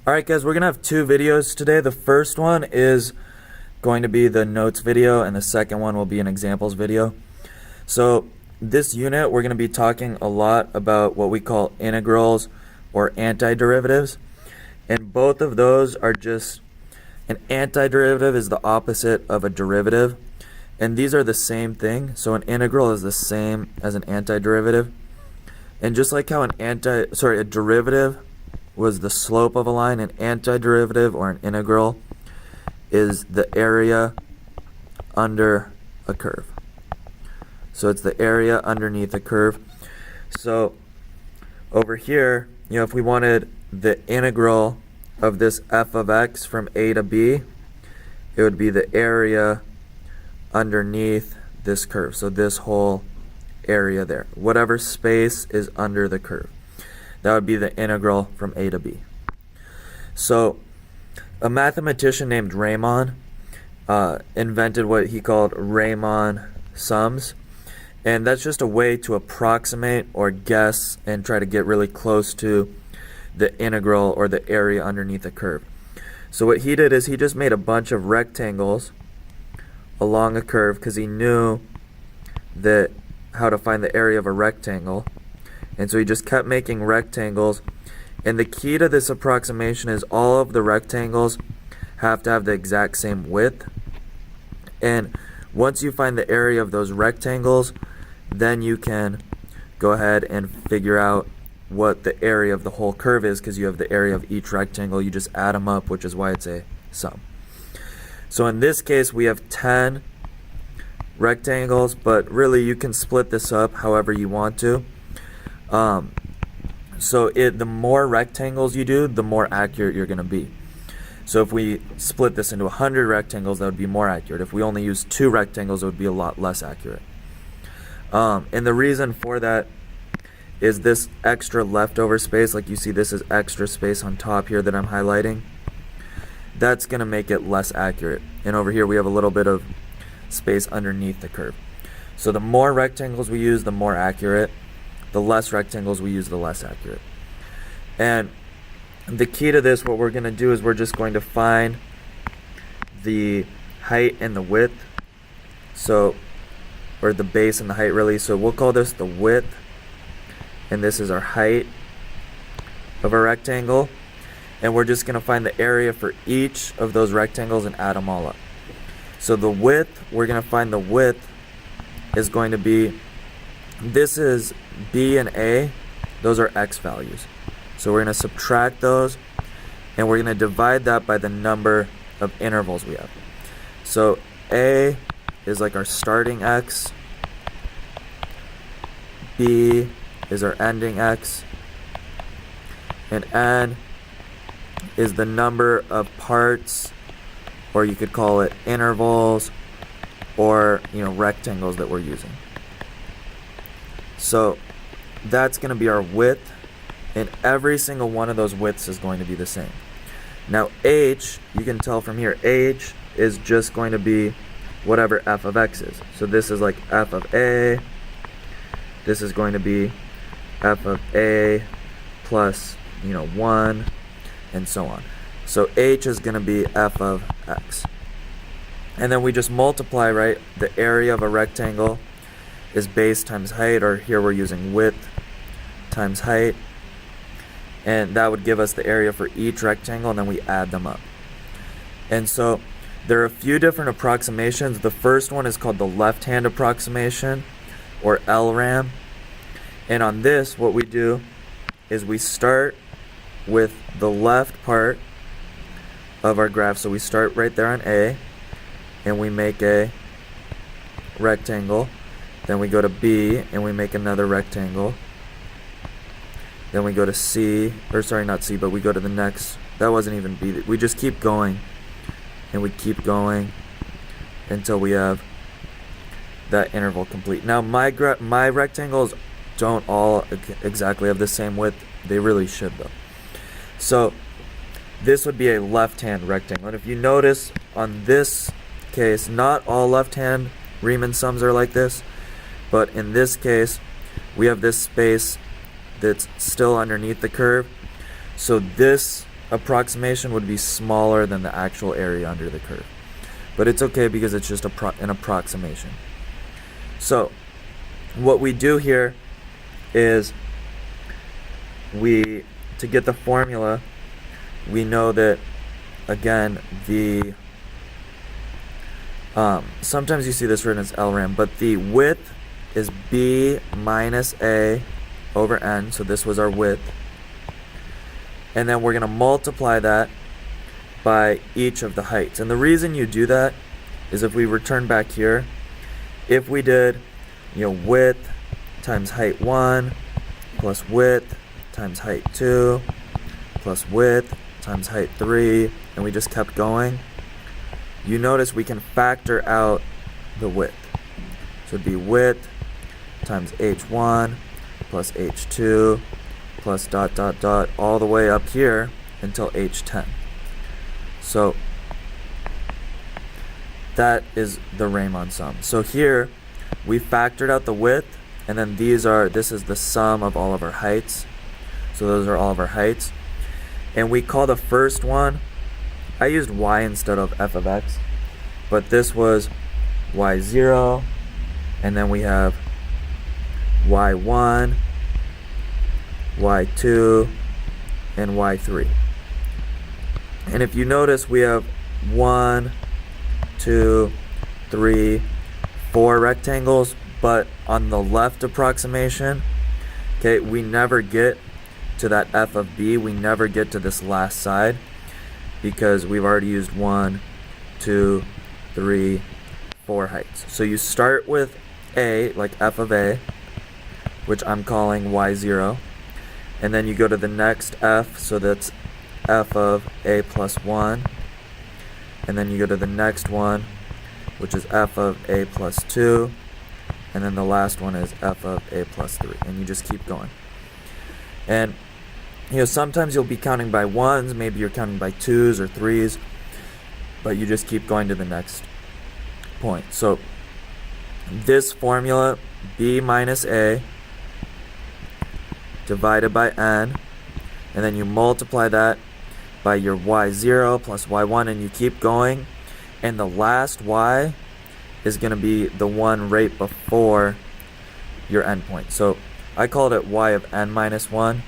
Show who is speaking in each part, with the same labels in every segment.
Speaker 1: Alright guys, we're going to have two videos today. The first one is going to be the notes video and the second one will be an examples video. So this unit we're going to be talking a lot about what we call integrals or antiderivatives, and both of those are just, an antiderivative is the opposite of a derivative, and these are the same thing. So an integral is the same as an antiderivative, and just like how a derivative was the slope of a line, an antiderivative or an integral is the area under a curve. So it's the area underneath a curve. So over here, if we wanted the integral of this f of x from a to b, it would be the area underneath this curve. So this whole area there, whatever space is under the curve, that would be the integral from a to b. So a mathematician named Riemann invented what he called Riemann sums, and that's just a way to approximate or guess and try to get really close to the integral or the area underneath a curve. So what he did is he just made a bunch of rectangles along a curve because he knew that how to find the area of a rectangle. And so he just kept making rectangles, and the key to this approximation is all of the rectangles have to have the exact same width. And once you find the area of those rectangles, then you can go ahead and figure out what the area of the whole curve is, because you have the area of each rectangle. You just add them up, which is why it's a sum. So in this case we have 10 rectangles, but really you can split this up however you want to. The more rectangles you do, the more accurate you're going to be. So if we split this into 100 rectangles, that would be more accurate. If we only use 2 rectangles, it would be a lot less accurate. And the reason for that is this extra leftover space. Like you see, this is extra space on top here that I'm highlighting. That's going to make it less accurate. And over here we have a little bit of space underneath the curve. So the more rectangles we use, the more accurate. The less rectangles we use, the less accurate. And the key to this, what we're going to do is we're just going to find the height and the width. So, or the base and the height really. So we'll call this the width, and this is our height of a rectangle. And we're just going to find the area for each of those rectangles and add them all up. So the width, we're going to find the width is going to be, this is b and a, those are x values. So we're going to subtract those, and we're going to divide that by the number of intervals we have. So a is like our starting x, b is our ending x, and n is the number of parts, or you could call it intervals, or rectangles that we're using. So that's going to be our width, and every single one of those widths is going to be the same. Now h, you can tell from here, h is just going to be whatever f of x is. So this is like f of a, this is going to be f of a plus 1, and so on. So h is going to be f of x. And then we just multiply, right? The area of a rectangle is base times height, or here we're using width times height, and that would give us the area for each rectangle, and then we add them up. And so there are a few different approximations. The first one is called the left-hand approximation, or LRAM. And on this, what we do is we start with the left part of our graph. So we start right there on A, and we make a rectangle. Then we go to B, and we make another rectangle. Then we go to C, or sorry, not C, but we go to the next. That wasn't even B. We just keep going, and we keep going until we have that interval complete. Now my rectangles don't all exactly have the same width. They really should though. So this would be a left-hand rectangle. And if you notice on this case, not all left-hand Riemann sums are like this. But in this case, we have this space that's still underneath the curve. So this approximation would be smaller than the actual area under the curve. But it's okay because it's just an approximation. So what we do here is to get the formula, we know that, again, sometimes you see this written as LRAM, but the width is B minus A over N, so this was our width. And then we're going to multiply that by each of the heights. And the reason you do that is if we return back here, if we did, width times height 1 plus width times height 2 plus width times height 3, and we just kept going, you notice we can factor out the width. So it'd be width times h1 plus h2 plus dot dot dot all the way up here until h10. So that is the Riemann sum. So here we factored out the width, and then this is the sum of all of our heights. So those are all of our heights. And we call the first one, I used y instead of f of x, but this was y0, and then we have y1, y2, and y3. And if you notice, we have 1, 2, 3, 4 rectangles, but on the left approximation, okay, we never get to that f of b, we never get to this last side because we've already used 1, 2, 3, 4 heights. So you start with a, like f of a, which I'm calling y0, and then you go to the next f, so that's f of a plus 1, and then you go to the next one, which is f of a plus 2, and then the last one is f of a plus 3, and you just keep going. And sometimes you'll be counting by ones, maybe you're counting by twos or threes, but you just keep going to the next point. So this formula, b minus a divided by n, and then you multiply that by your y0 plus y1, and you keep going, and the last y is going to be the one right before your endpoint. So I called it y of n minus 1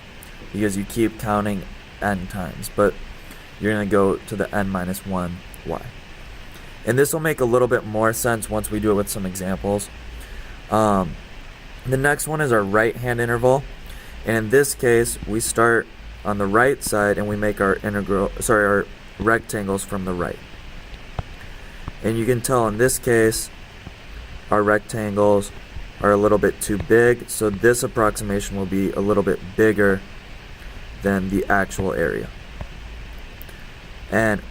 Speaker 1: because you keep counting n times, but you're going to go to the n minus 1 y. And this will make a little bit more sense once we do it with some examples. The next one is our right hand interval, and in this case we start on the right side and we make our our rectangles from the right. And you can tell in this case our rectangles are a little bit too big, so this approximation will be a little bit bigger than the actual area. And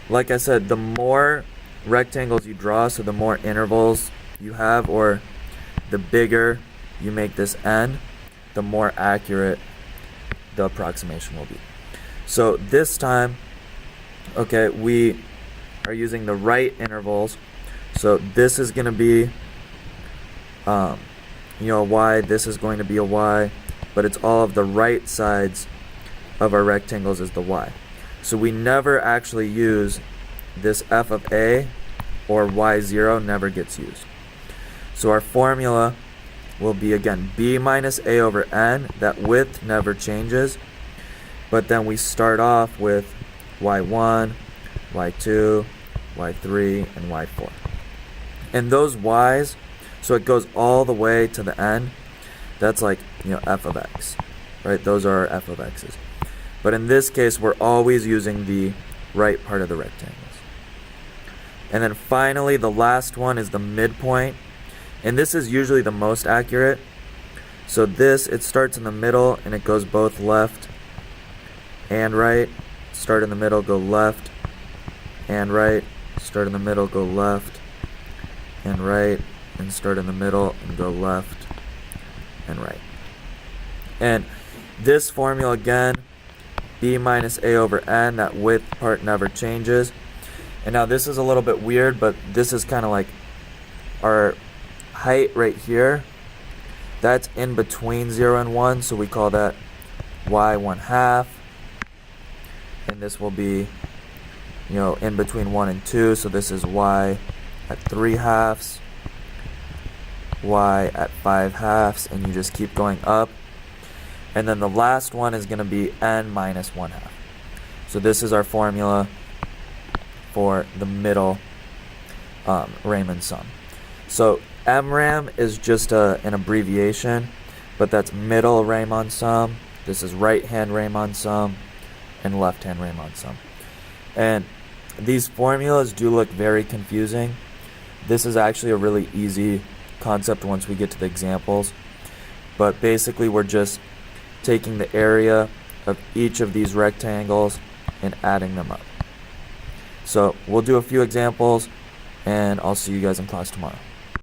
Speaker 1: like I said, the more rectangles you draw, so the more intervals you have, or the bigger you make this n, the more accurate the approximation will be. So this time, okay, we are using the right intervals. So this is going to be a y, this is going to be a y, but it's all of the right sides of our rectangles is the y. So we never actually use this f of a, or y0 never gets used. So our formula will be, again, b minus a over n. That width never changes, but then we start off with y1, y2, y3, and y4. And those y's, so it goes all the way to the end. That's like, f of x, right? Those are our f of x's. But in this case, we're always using the right part of the rectangles. And then finally, the last one is the midpoint. And this is usually the most accurate. So this, it starts in the middle and it goes both left and right. Start in the middle, go left and right. Start in the middle, go left and right. And start in the middle and go left and right. And this formula, again, b minus a over n, that width part never changes. And now this is a little bit weird, but this is kind of like our height right here. That's in between 0 and 1, so we call that y1/2. And and this will be, in between 1 and 2. So this is y at 3/2, y at 5/2, and you just keep going up. And then the last one is going to be n minus 1/2. So this is our formula for the middle Riemann sum. So MRAM is just an abbreviation, but that's middle Riemann sum. This is right-hand Riemann sum and left-hand Riemann sum. And these formulas do look very confusing. This is actually a really easy concept once we get to the examples. But basically we're just taking the area of each of these rectangles and adding them up. So we'll do a few examples, and I'll see you guys in class tomorrow.